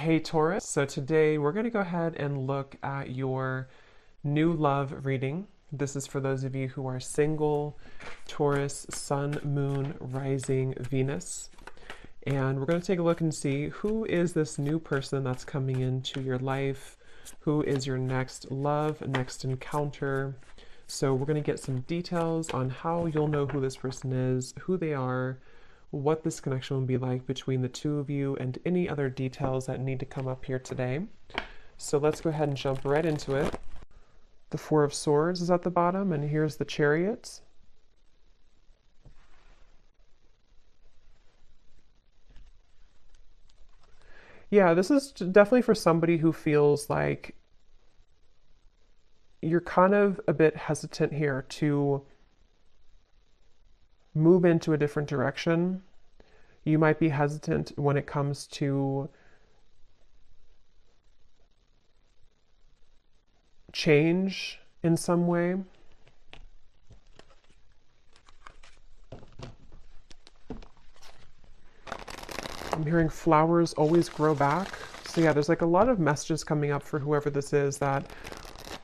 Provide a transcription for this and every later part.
Hey Taurus, so today we're going to go ahead and look at your new love reading. This is for those of you who are single, Taurus, Sun, Moon, Rising, Venus. And we're going to take a look and see who is this new person that's coming into your life, who is your next love, next encounter. So we're going to get some details on how you'll know who this person is, who they are, what this connection will be like between the two of you, and any other details that need to come up here today. So let's go ahead and jump right into it. The Four of Swords is at the bottom, and here's the Chariot. Yeah, this is definitely for somebody who feels like you're kind of a bit hesitant here to move into a different direction. You might be hesitant when it comes to change in some way. I'm hearing flowers always grow back. So yeah, there's like a lot of messages coming up for whoever this is, that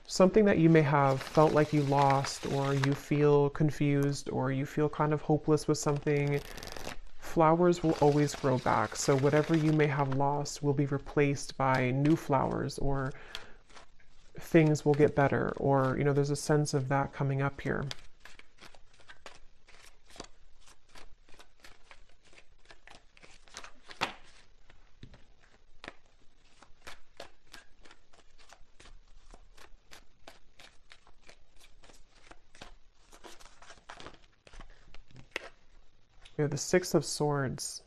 something that you may have felt like you lost, or you feel confused, or you feel kind of hopeless with something, flowers will always grow back. So whatever you may have lost will be replaced by new flowers, or things will get better, or, you know, there's a sense of that coming up here. We have the Six of Swords.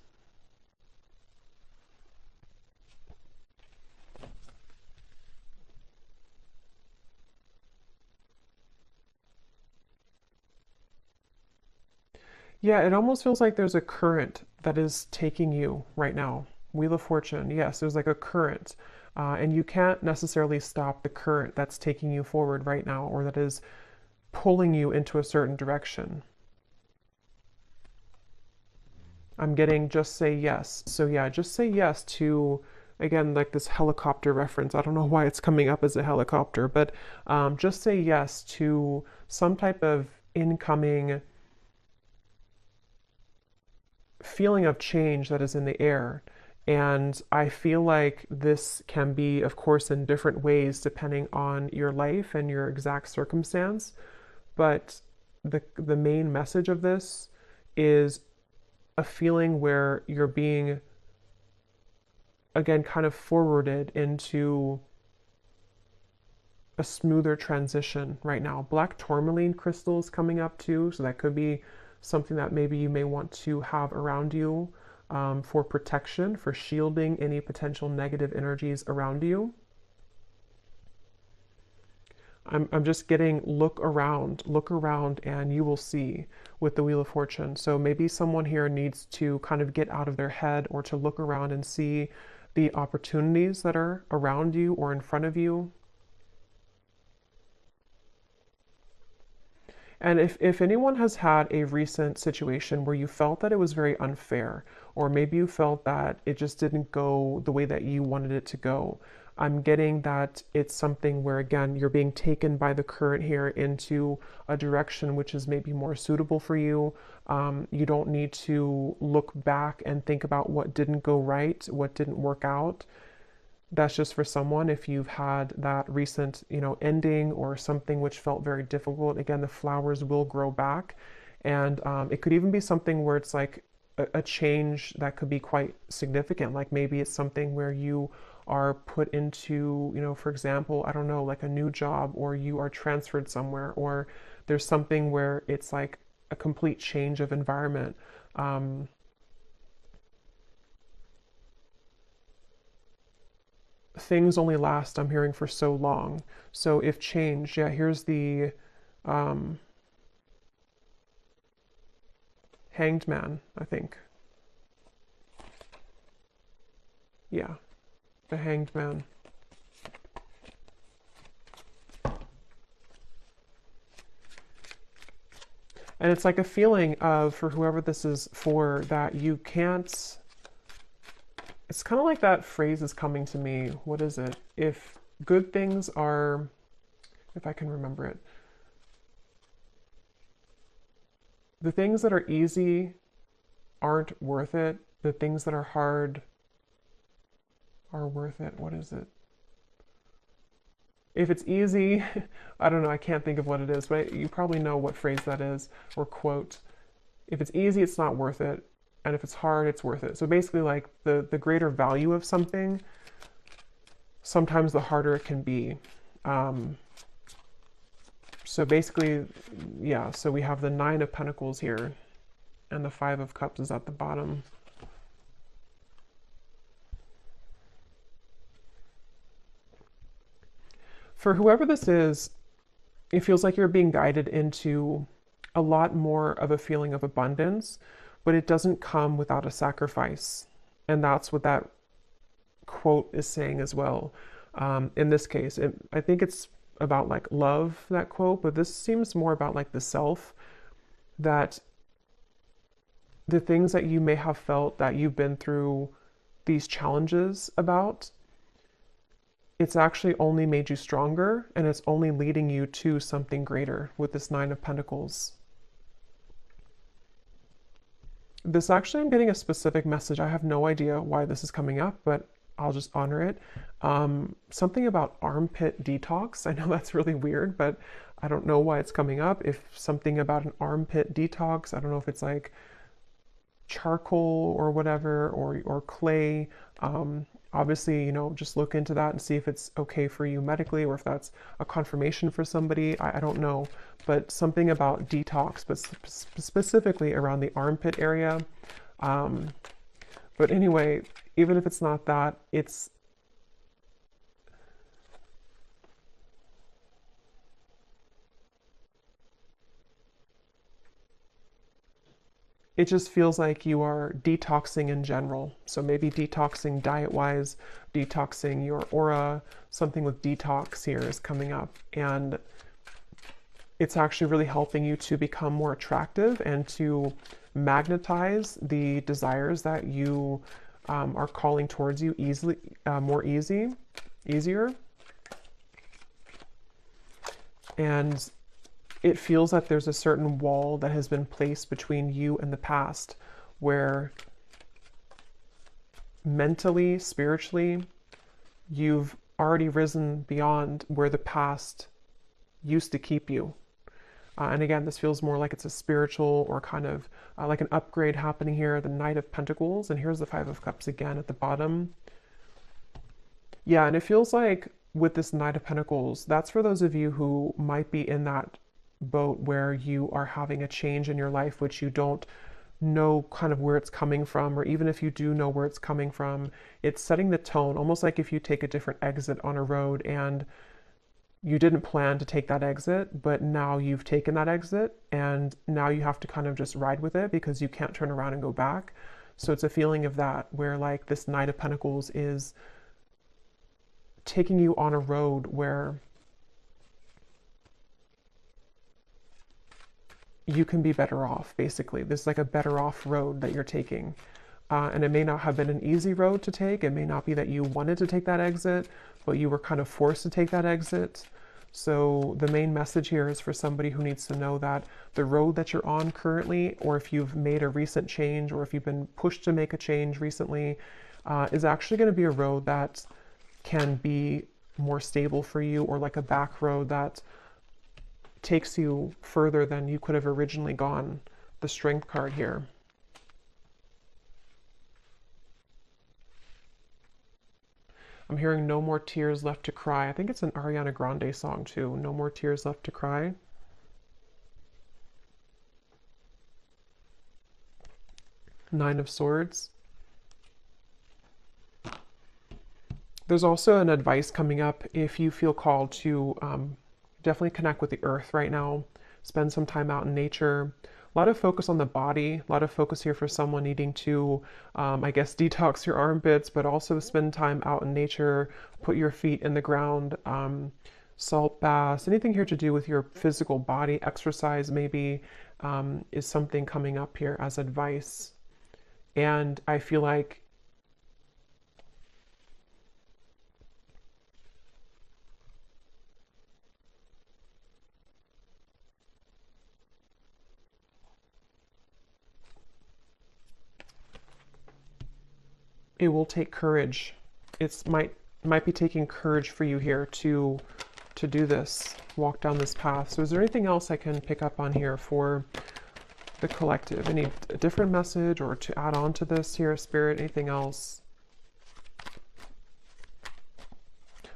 Yeah, it almost feels like there's a current that is taking you right now. Wheel of Fortune, yes, there's like a current. And you can't necessarily stop the current that's taking you forward right now, or that is pulling you into a certain direction. I'm getting just say yes. So yeah, just say yes to, again, like this helicopter reference. I don't know why it's coming up as a helicopter, but just say yes to some type of incoming feeling of change that is in the air. And I feel like this can be, of course, in different ways depending on your life and your exact circumstance. But the main message of this is a feeling where you're being, again, kind of forwarded into a smoother transition right now. Black tourmaline crystals coming up too, so that could be something that maybe you may want to have around you, for protection, for shielding any potential negative energies around you. I'm just getting look around, and you will see with the Wheel of Fortune. So maybe someone here needs to kind of get out of their head, or to look around and see the opportunities that are around you or in front of you. And if anyone has had a recent situation where you felt that it was very unfair, or maybe you felt that it just didn't go the way that you wanted it to go, I'm getting that it's something where, again, you're being taken by the current here into a direction which is maybe more suitable for you. You don't need to look back and think about what didn't go right, what didn't work out. That's just for someone if you've had that recent, you know, ending, or something which felt very difficult. Again, the flowers will grow back. And it could even be something where it's like a change that could be quite significant. Like maybe it's something where you are put into, you know, for example, I don't know, like a new job, or you are transferred somewhere, or there's something where it's like a complete change of environment. Things only last, I'm hearing, for so long. So if change, yeah, here's the um, Hanged Man, I think. Yeah, the Hanged Man. And it's like a feeling of, for whoever this is for, that you can't, It's kind of like that phrase is coming to me. What is it? If good things are, if I can remember it, the things that are easy aren't worth it. The things that are hard are worth it. What is it? If it's easy, I don't know, I can't think of what it is, but you probably know what phrase that is or quote. If it's easy, it's not worth it. And if it's hard, it's worth it. So basically, like the greater value of something, sometimes the harder it can be. So basically, yeah, so we have the Nine of Pentacles here, and the Five of Cups is at the bottom. For whoever this is, it feels like you're being guided into a lot more of a feeling of abundance, but it doesn't come without a sacrifice. And that's what that quote is saying as well. In this case, I think it's about like love, that quote, but this seems more about like the self, that the things that you may have felt that you've been through these challenges about, it's actually only made you stronger, and it's only leading you to something greater with this Nine of Pentacles. This actually, I'm getting a specific message. I have no idea why this is coming up, but I'll just honor it. Something about armpit detox. I know that's really weird, but I don't know why it's coming up. If something about an armpit detox, I don't know if it's like charcoal or whatever, or clay. Obviously, you know, just look into that and see if it's okay for you medically, or if that's a confirmation for somebody. I don't know, but something about detox, but specifically around the armpit area. But anyway, even if it's not that, it just feels like you are detoxing in general. So maybe detoxing diet-wise, detoxing your aura, something with detox here is coming up. And it's actually really helping you to become more attractive and to magnetize the desires that you are calling towards you easily, easier. And it feels like there's a certain wall that has been placed between you and the past, where mentally, spiritually, you've already risen beyond where the past used to keep you. And again, this feels more like it's a spiritual or kind of like an upgrade happening here, the Knight of Pentacles, and here's the Five of Cups again at the bottom. Yeah, and it feels like with this Knight of Pentacles, that's for those of you who might be in that boat where you are having a change in your life, which you don't know kind of where it's coming from, or even if you do know where it's coming from, it's setting the tone, almost like if you take a different exit on a road and you didn't plan to take that exit, but now you've taken that exit and now you have to kind of just ride with it because you can't turn around and go back. So it's a feeling of that, where like this Knight of Pentacles is taking you on a road where you can be better off, basically. This is like a better off road that you're taking. And it may not have been an easy road to take. It may not be that you wanted to take that exit, but you were kind of forced to take that exit. So the main message here is for somebody who needs to know that the road that you're on currently, or if you've made a recent change, or if you've been pushed to make a change recently, is actually going to be a road that can be more stable for you, or like a back road that takes you further than you could have originally gone. The Strength card here. I'm hearing No More Tears Left to Cry. I think it's an Ariana Grande song too. No More Tears Left to Cry. Nine of Swords. There's also an advice coming up if you feel called to definitely connect with the earth right now. Spend some time out in nature. A lot of focus on the body, a lot of focus here for someone needing to, I guess, detox your armpits, but also spend time out in nature, put your feet in the ground, salt baths, anything here to do with your physical body, exercise maybe, is something coming up here as advice. And I feel like it will take courage. It's might be taking courage for you here to do this, walk down this path. So is there anything else I can pick up on here for the collective? Any different message or to add on to this here, Spirit? Anything else?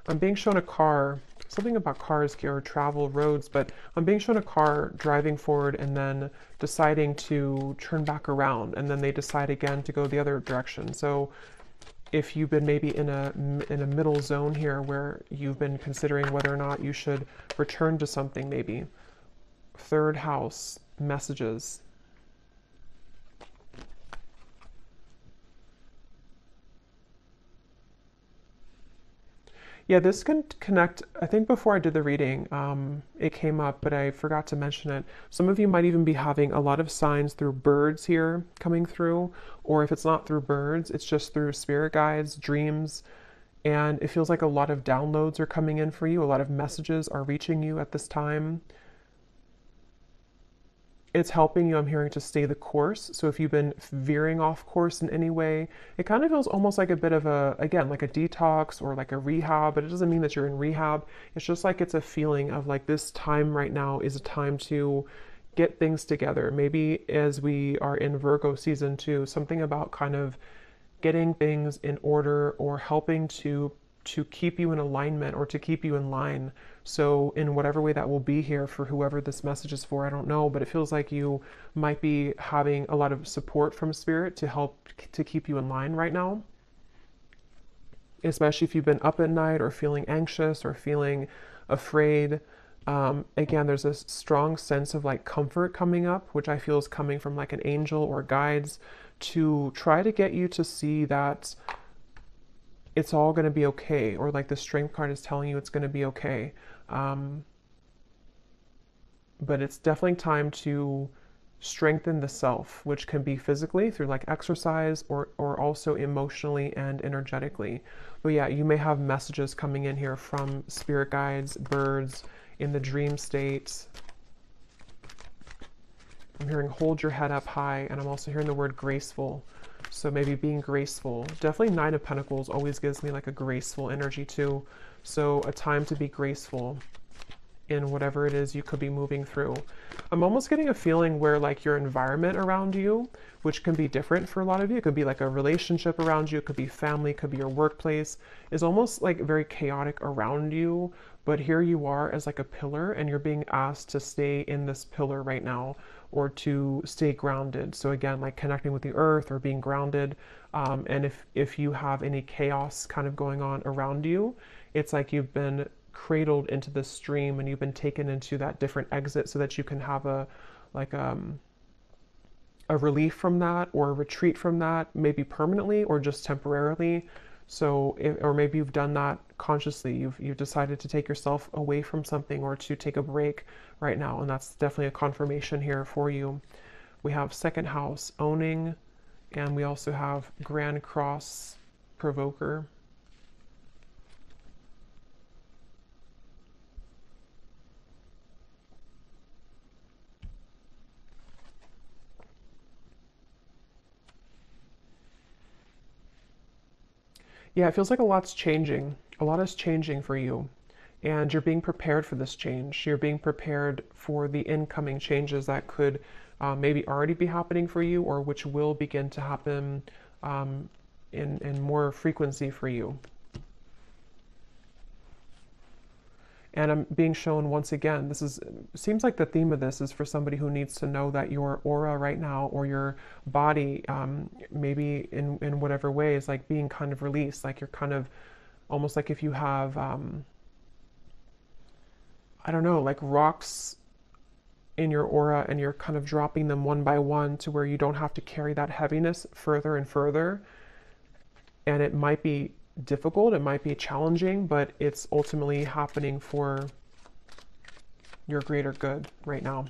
I'm being shown a car, something about cars here, or travel, roads, but I'm being shown a car driving forward and then deciding to turn back around, and then they decide again to go the other direction. So if you've been maybe in a middle zone here where you've been considering whether or not you should return to something, maybe. Third house, messages. Yeah, this can connect. I think before I did the reading, it came up, but I forgot to mention it. Some of you might even be having a lot of signs through birds here coming through, or if it's not through birds, it's just through spirit guides, dreams, and it feels like a lot of downloads are coming in for you. A lot of messages are reaching you at this time. It's helping you, I'm hearing, to stay the course. So if you've been veering off course in any way, it kind of feels almost like a bit of a, again, like a detox or like a rehab, but it doesn't mean that you're in rehab. It's just like it's a feeling of like this time right now is a time to get things together. Maybe as we are in Virgo season too, something about kind of getting things in order or helping to keep you in alignment or to keep you in line. So in whatever way that will be here for whoever this message is for, I don't know, but it feels like you might be having a lot of support from spirit to help to keep you in line right now. Especially if you've been up at night or feeling anxious or feeling afraid. Again, there's this strong sense of like comfort coming up, which I feel is coming from like an angel or guides to try to get you to see that it's all going to be okay, or like the strength card is telling you it's going to be okay. But it's definitely time to strengthen the self, which can be physically through like exercise or also emotionally and energetically. But yeah, you may have messages coming in here from spirit guides, birds, in the dream state. I'm hearing hold your head up high, and I'm also hearing the word graceful. So maybe being graceful. Definitely Nine of Pentacles always gives me like a graceful energy too. So a time to be graceful in whatever it is you could be moving through. I'm almost getting a feeling where like your environment around you, which can be different for a lot of you, it could be like a relationship around you, it could be family, it could be your workplace, is almost like very chaotic around you. But here you are as like a pillar, and you're being asked to stay in this pillar right now, or to stay grounded. So again, like connecting with the earth or being grounded. And if you have any chaos kind of going on around you, it's like you've been cradled into the stream and you've been taken into that different exit so that you can have a relief from that or a retreat from that, maybe permanently or just temporarily. So, or maybe you've done that consciously. You've decided to take yourself away from something or to take a break right now, and that's definitely a confirmation here for you. We have second house, owning, and we also have Grand Cross Provoker. Yeah, it feels like a lot's changing. A lot is changing for you. And you're being prepared for this change. You're being prepared for the incoming changes that could maybe already be happening for you, or which will begin to happen in more frequency for you. And I'm being shown once again, seems like the theme of this is for somebody who needs to know that your aura right now, or your body, maybe in whatever way, is like being kind of released. Like you're kind of almost like if you have, I don't know, like rocks in your aura, and you're kind of dropping them one by one to where you don't have to carry that heaviness further and further. And it might be difficult, it might be challenging, but it's ultimately happening for your greater good right now.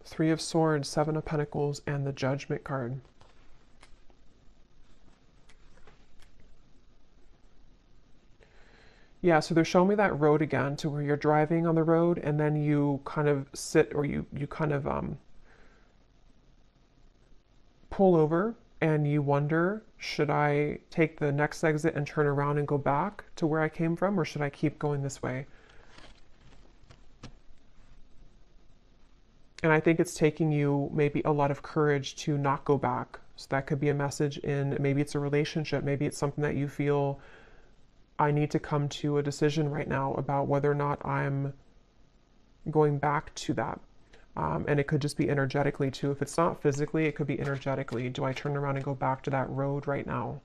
Three of Swords, Seven of Pentacles, and the Judgment card. Yeah, so they're showing me that road again to where you're driving on the road and then you kind of sit or you kind of pull over and you wonder, should I take the next exit and turn around and go back to where I came from, or should I keep going this way? And I think it's taking you maybe a lot of courage to not go back. So that could be a message in, maybe it's a relationship, maybe it's something that you feel, I need to come to a decision right now about whether or not I'm going back to that. And it could just be energetically too. If it's not physically, it could be energetically. Do I turn around and go back to that road right now?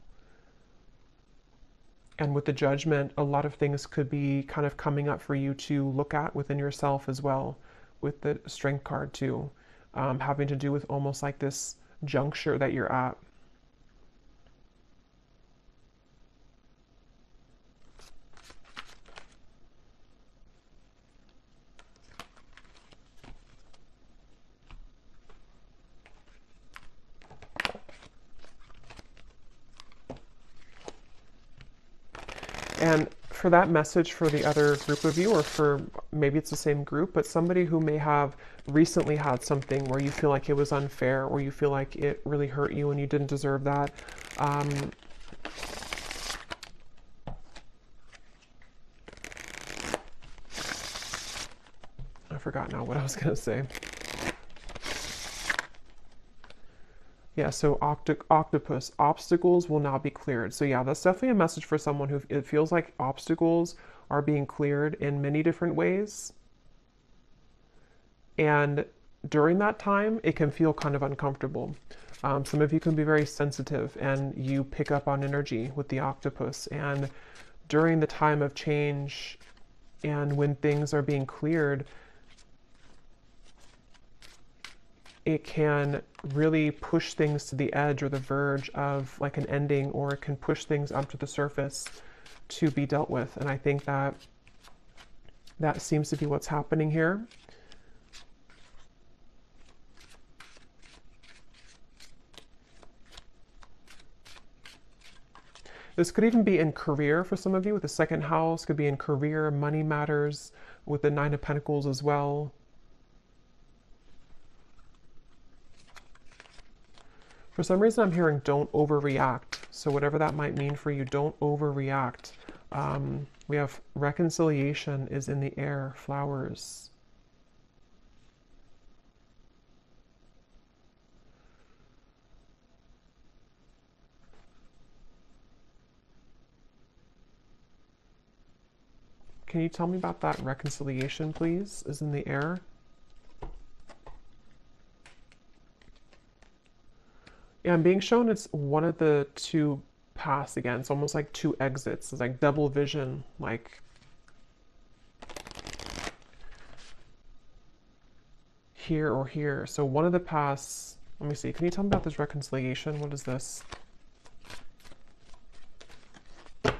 And with the judgment, a lot of things could be kind of coming up for you to look at within yourself as well, with the strength card too, having to do with almost like this juncture that you're at. And for that message for the other group of you, or for maybe it's the same group, but somebody who may have recently had something where you feel like it was unfair, or you feel like it really hurt you and you didn't deserve that. I forgot now what I was going to say. Yeah, so octopus, obstacles will now be cleared. So yeah, that's definitely a message for someone who it feels like obstacles are being cleared in many different ways. And during that time, it can feel kind of uncomfortable. Some of you can be very sensitive and you pick up on energy with the octopus. And during the time of change and when things are being cleared, it can really push things to the edge or the verge of like an ending, or it can push things up to the surface to be dealt with. And I think that that seems to be what's happening here. This could even be in career for some of you with the second house, could be in career, money matters, with the Nine of Pentacles as well. For some reason, I'm hearing don't overreact. So whatever that might mean for you, don't overreact. We have reconciliation is in the air, flowers. Can you tell me about that reconciliation, please, is in the air? Yeah, I'm being shown it's one of the two paths again. It's almost like two exits. It's like double vision, like here or here. So one of the paths, let me see. Can you tell me about this reconciliation? What is this? I'm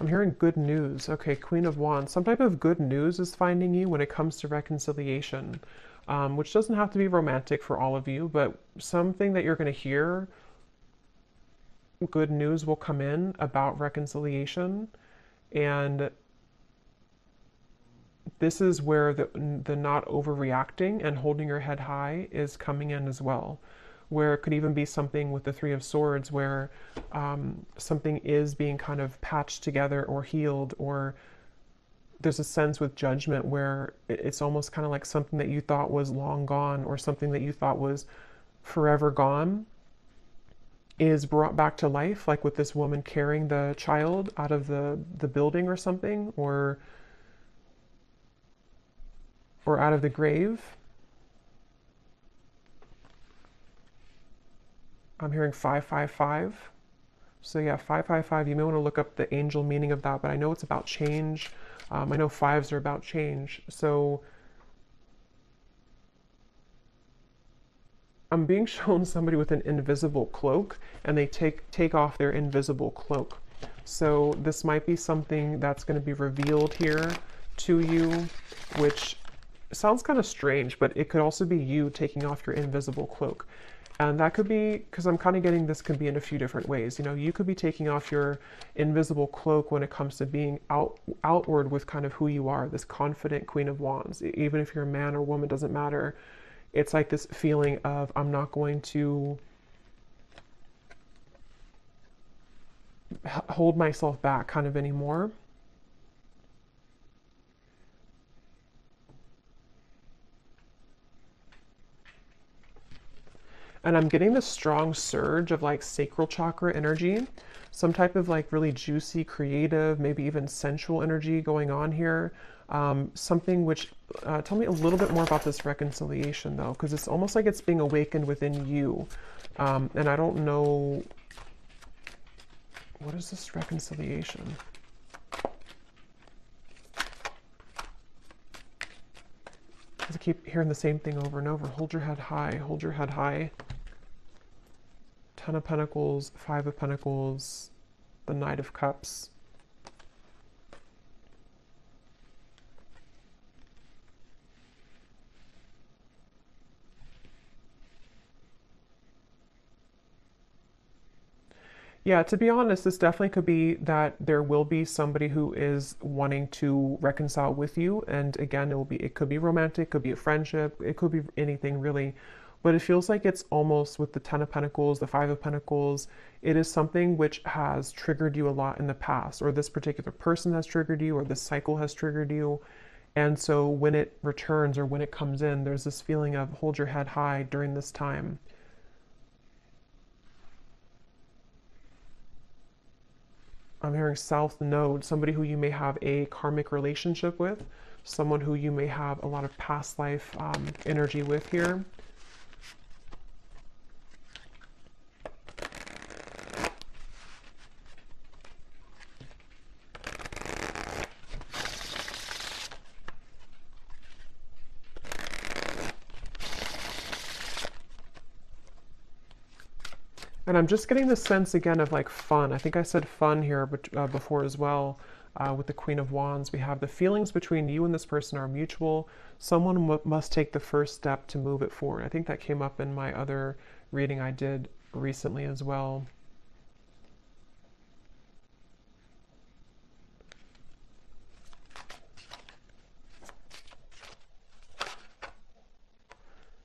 hearing good news. Okay, Queen of Wands. Some type of good news is finding you when it comes to reconciliation, which doesn't have to be romantic for all of you, but something that you're going to hear, good news will come in about reconciliation. And this is where the not overreacting and holding your head high is coming in as well, where it could even be something with the Three of Swords where something is being kind of patched together or healed, or there's a sense with judgment where it's almost kind of like something that you thought was long gone, or something that you thought was forever gone is brought back to life, like with this woman carrying the child out of the building or something, or out of the grave. I'm hearing 555. So yeah, 555, you may want to look up the angel meaning of that, but I know it's about change. I know fives are about change. So I'm being shown somebody with an invisible cloak, and they take off their invisible cloak. So this might be something that's going to be revealed here to you, which sounds kind of strange, but it could also be you taking off your invisible cloak. And that could be, because I'm kind of getting this could be in a few different ways. You know, you could be taking off your invisible cloak when it comes to being outward with kind of who you are, this confident Queen of Wands. Even if you're a man or woman, doesn't matter. It's like this feeling of, I'm not going to hold myself back kind of anymore. And I'm getting this strong surge of like sacral chakra energy, some type of like really juicy, creative, maybe even sensual energy going on here. Something which, tell me a little bit more about this reconciliation though, because it's almost like it's being awakened within you. And I don't know, what is this reconciliation? Because I keep hearing the same thing over and over. Hold your head high, hold your head high. Ten of Pentacles, Five of Pentacles, the Knight of Cups. Yeah, to be honest, this definitely could be that there will be somebody who is wanting to reconcile with you. And again, it could be romantic, could be a friendship, it could be anything really. But it feels like it's almost with the Ten of Pentacles, the Five of Pentacles, it is something which has triggered you a lot in the past, or this particular person has triggered you, or this cycle has triggered you. And so when it returns or when it comes in, there's this feeling of hold your head high during this time. I'm hearing South Node, somebody who you may have a karmic relationship with, someone who you may have a lot of past life energy with here. And I'm just getting the sense again of like fun. I think I said fun here before as well. With the Queen of Wands, we have the feelings between you and this person are mutual. Someone must take the first step to move it forward. I think that came up in my other reading I did recently as well.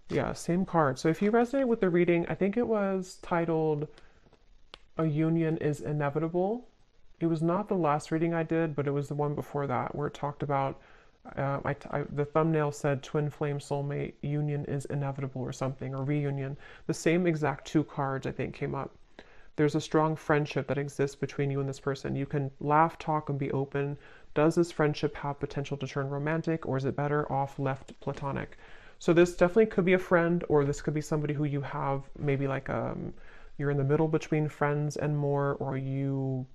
Yeah, same card. So if you resonate with the reading, I think it was titled A Union is Inevitable. It was not the last reading I did, but it was the one before that where it talked about, the thumbnail said twin flame soulmate, union is inevitable or something, or reunion. The same exact two cards I think came up. There's a strong friendship that exists between you and this person. You can laugh, talk, and be open. Does this friendship have potential to turn romantic, or is it better off left platonic? So this definitely could be a friend, or this could be somebody who you have maybe like you're in the middle between friends and more, or you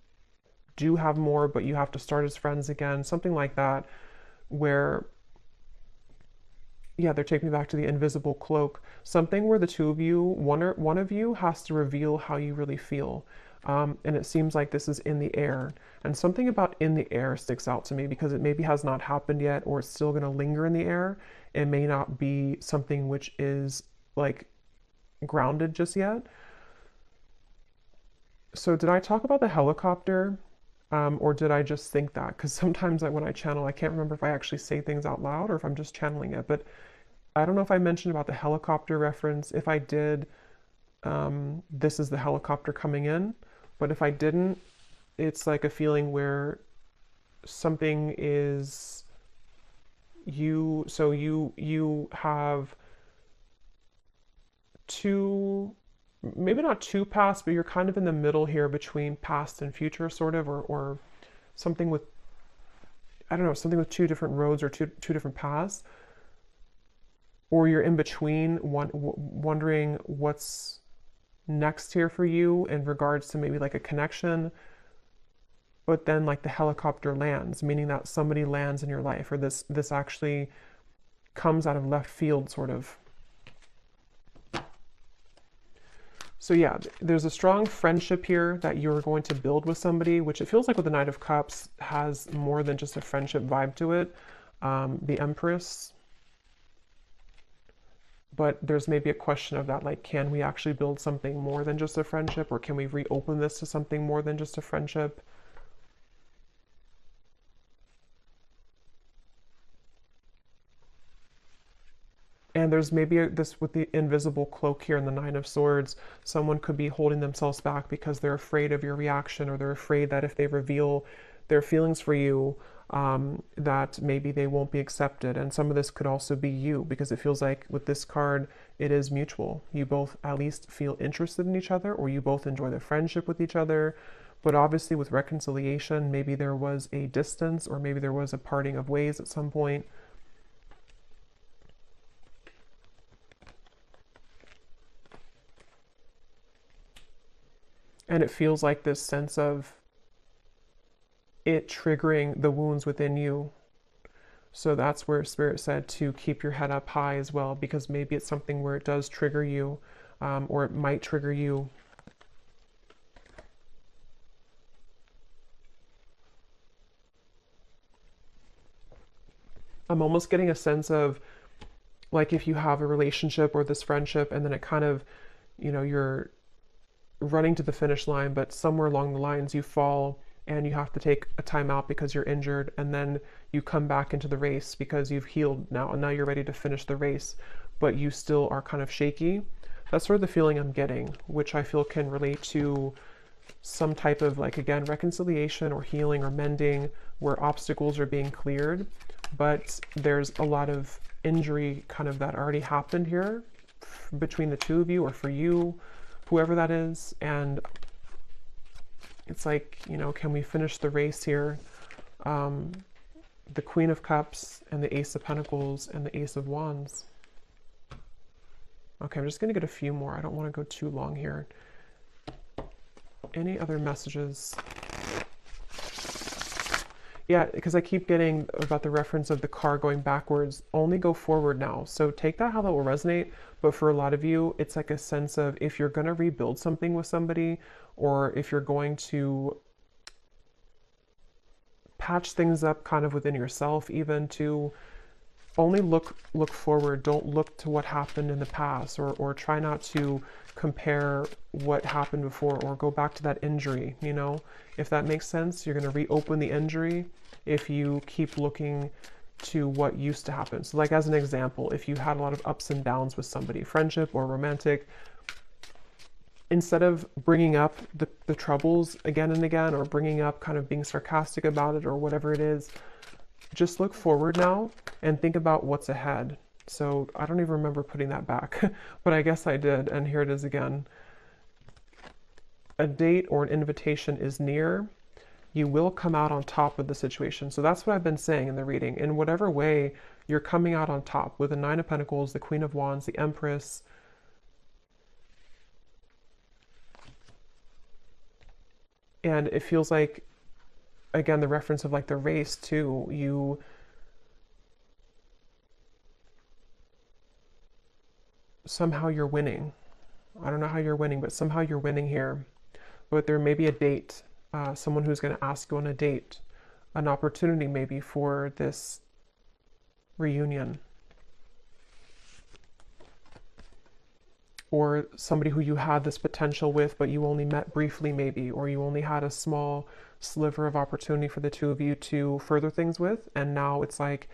do have more, but you have to start as friends again, something like that, where, yeah, they're taking me back to the invisible cloak, something where the two of you, one of you has to reveal how you really feel. And it seems like this is in the air. And something about in the air sticks out to me because it maybe has not happened yet, or it's still going to linger in the air. It may not be something which is like grounded just yet. So did I talk about the helicopter? Or did I just think that? Because sometimes when I channel, I can't remember if I actually say things out loud or if I'm just channeling it. But I don't know if I mentioned about the helicopter reference. If I did, this is the helicopter coming in. But if I didn't, it's like a feeling where something is you have two, maybe not two paths, but you're kind of in the middle here between past and future, sort of, or something with, I don't know, something with two different roads or two different paths. Or you're in between, wondering what's next here for you in regards to maybe like a connection. But then like the helicopter lands, meaning that somebody lands in your life, or this actually comes out of left field, sort of. So yeah, there's a strong friendship here that you're going to build with somebody, which it feels like with the Knight of Cups has more than just a friendship vibe to it. The Empress, but there's maybe a question of that, like, can we actually build something more than just a friendship, or can we reopen this to something more than just a friendship? And there's maybe this with the invisible cloak here in the Nine of Swords, someone could be holding themselves back because they're afraid of your reaction, or they're afraid that if they reveal their feelings for you, that maybe they won't be accepted. And some of this could also be you, because it feels like with this card, it is mutual. You both at least feel interested in each other, or you both enjoy the friendship with each other. But obviously with reconciliation, maybe there was a distance, or maybe there was a parting of ways at some point. And it feels like this sense of it triggering the wounds within you. So that's where Spirit said to keep your head up high as well, because maybe it's something where it does trigger you, or it might trigger you. I'm almost getting a sense of, like, if you have a relationship or this friendship, and then it kind of, you're running to the finish line, but somewhere along the lines you fall and you have to take a time out because you're injured, and then you come back into the race because you've healed now, and now you're ready to finish the race, but you still are kind of shaky. That's sort of the feeling I'm getting, which I feel can relate to some type of, like, again, reconciliation or healing or mending, where obstacles are being cleared, but there's a lot of injury kind of that already happened here between the two of you, or for you, whoever that is. And it's like, can we finish the race here? The Queen of Cups and the Ace of Pentacles and the Ace of Wands. Okay, I'm just going to get a few more. I don't want to go too long here. Any other messages? Yeah, because I keep getting about the reference of the car going backwards. Only go forward now. So take that how that will resonate. But for a lot of you, it's like a sense of, if you're going to rebuild something with somebody, or if you're going to patch things up kind of within yourself, even, to only look forward. Don't look to what happened in the past, or try not to compare what happened before, or go back to that injury, if that makes sense. You're going to reopen the injury if you keep looking to what used to happen. So, like, as an example, if you had a lot of ups and downs with somebody, friendship or romantic, instead of bringing up the troubles again and again, or bringing up kind of being sarcastic about it, or whatever it is, just look forward now and think about what's ahead. So I don't even remember putting that back, but I guess I did, and here it is again. A date or an invitation is near. You will come out on top of the situation. So that's what I've been saying in the reading. In whatever way, you're coming out on top with the Nine of Pentacles, the Queen of Wands, the Empress. And it feels like, again, the reference of, like, the race too. Somehow you're winning. I don't know how you're winning, but somehow you're winning here. But there may be a date, someone who's going to ask you on a date, an opportunity maybe for this reunion. Or somebody who you had this potential with, but you only met briefly maybe, or you only had a small sliver of opportunity for the two of you to further things with. And now it's like,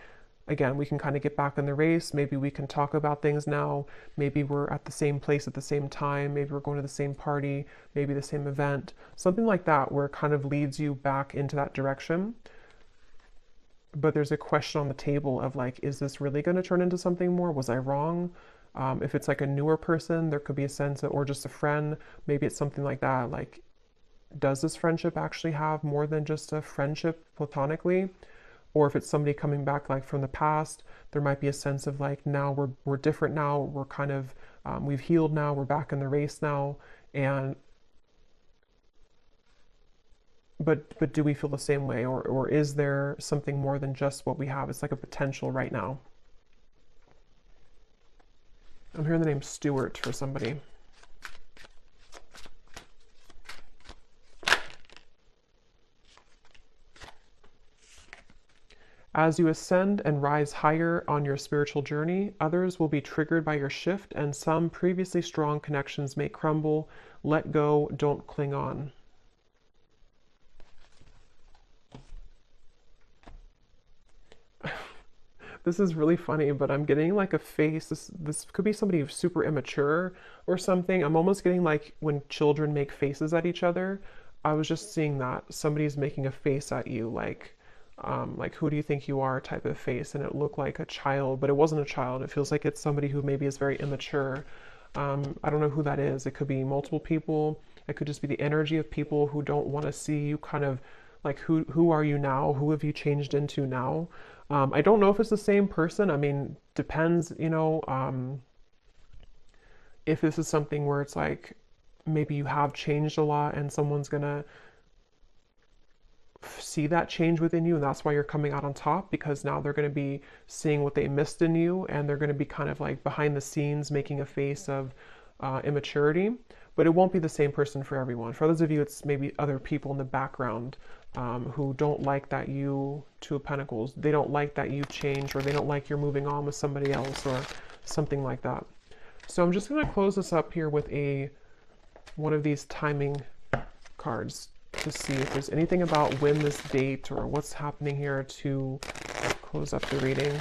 again, we can kind of get back in the race. Maybe we can talk about things now. Maybe we're at the same place at the same time. Maybe we're going to the same party, maybe the same event, something like that, where it kind of leads you back into that direction. But there's a question on the table of, like, is this really going to turn into something more? Was I wrong? If it's like a newer person, there could be a sense of, or just a friend, maybe it's something like that. Like, does this friendship actually have more than just a friendship platonically? Or if it's somebody coming back, like, from the past, there might be a sense of, like, now we're different now. We're kind of, we've healed now. We're back in the race now. And, but do we feel the same way? Or is there something more than just what we have? It's like a potential right now. I'm hearing the name Stuart for somebody. As you ascend and rise higher on your spiritual journey, others will be triggered by your shift, and some previously strong connections may crumble. Let go, don't cling on. This is really funny, but I'm getting like a face. This could be somebody who's super immature or something. I'm almost getting like when children make faces at each other. I was just seeing that somebody's making a face at you, like who do you think you are type of face, and it looked like a child, but it wasn't a child. It feels like it's somebody who maybe is very immature. I don't know who that is. It could be multiple people. It could just be the energy of people who don't want to see you kind of like who are you now? Who have you changed into now? I don't know if it's the same person. I mean, depends, if this is something where it's like maybe you have changed a lot and someone's gonna see that change within you, and that's why you're coming out on top, because now they're going to be seeing what they missed in you, and they're going to be kind of like behind the scenes making a face of immaturity. But it won't be the same person for everyone. For others of you, it's maybe other people in the background who don't like that you, Two of Pentacles, they don't like that you change, or they don't like you're moving on with somebody else or something like that. So I'm just going to close this up here with one of these timing cards to see if there's anything about when this date or what's happening here to close up the reading.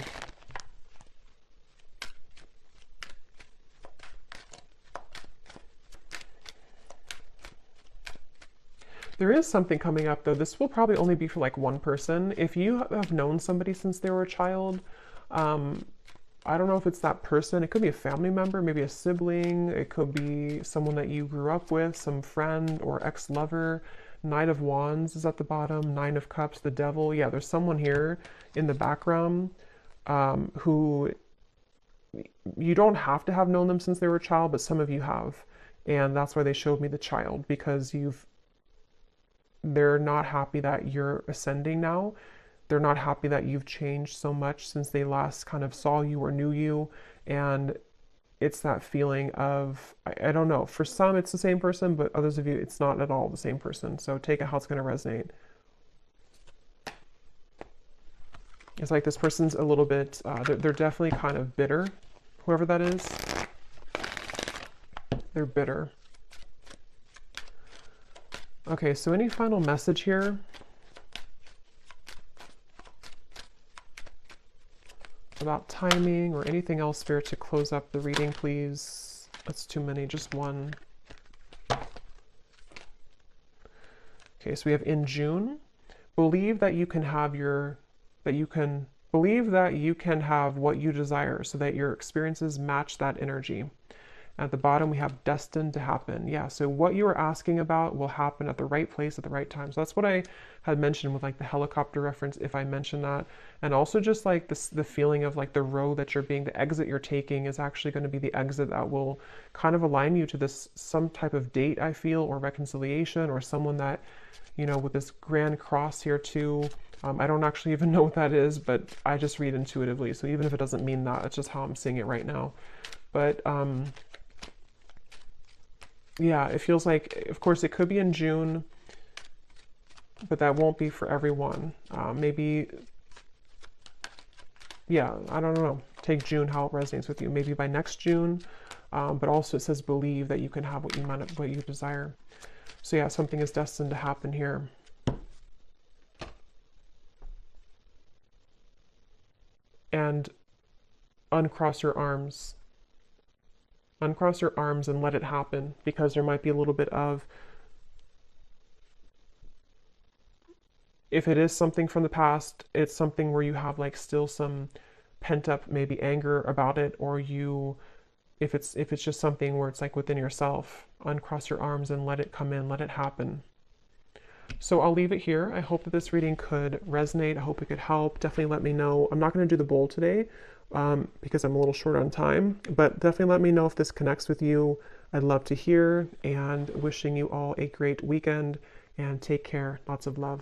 There is something coming up though. This will probably only be for like one person. If you have known somebody since they were a child, I don't know if it's that person. It could be a family member, maybe a sibling. It could be someone that you grew up with, some friend or ex-lover. Knight of Wands is at the bottom, Nine of Cups, the Devil. Yeah, there's someone here in the background who you don't have to have known them since they were a child, but some of you have. And that's why they showed me the child, because they're not happy that you're ascending now. They're not happy that you've changed so much since they last kind of saw you or knew you. And it's that feeling of, I don't know, for some it's the same person, but others of you, it's not at all the same person. So take it how it's going to resonate. It's like this person's a little bit, they're definitely kind of bitter, whoever that is. They're bitter. Okay, so any final message here? About timing or anything else, Spirit, to close up the reading, please. That's too many, just one. Okay, so we have in June. Believe that you can have believe that you can have what you desire so that your experiences match that energy. At the bottom, we have destined to happen. Yeah, so what you are asking about will happen at the right place at the right time. So that's what I had mentioned with like the helicopter reference, if I mentioned that. And also just like this, the feeling of like the road that the exit you're taking is actually going to be the exit that will kind of align you to this, some type of date, I feel, or reconciliation, or someone that, with this grand cross here too. I don't actually even know what that is, but I just read intuitively. So even if it doesn't mean that, it's just how I'm seeing it right now. But, yeah, it feels like, of course, it could be in June, but that won't be for everyone. Maybe, yeah, I don't know. Take June, how it resonates with you. Maybe by next June, but also it says believe that you can have what you desire. So yeah, something is destined to happen here. And uncross your arms. Uncross your arms and let it happen, because there might be a little bit of, if it is something from the past, it's something where you have like still some pent up maybe anger about it, or if it's just something where it's like within yourself, uncross your arms and let it come in, let it happen. So I'll leave it here. I hope that this reading could resonate. I hope it could help. Definitely let me know. I'm not going to do the bowl today because I'm a little short on time, but definitely let me know if this connects with you. I'd love to hear, and wishing you all a great weekend, and take care. Lots of love.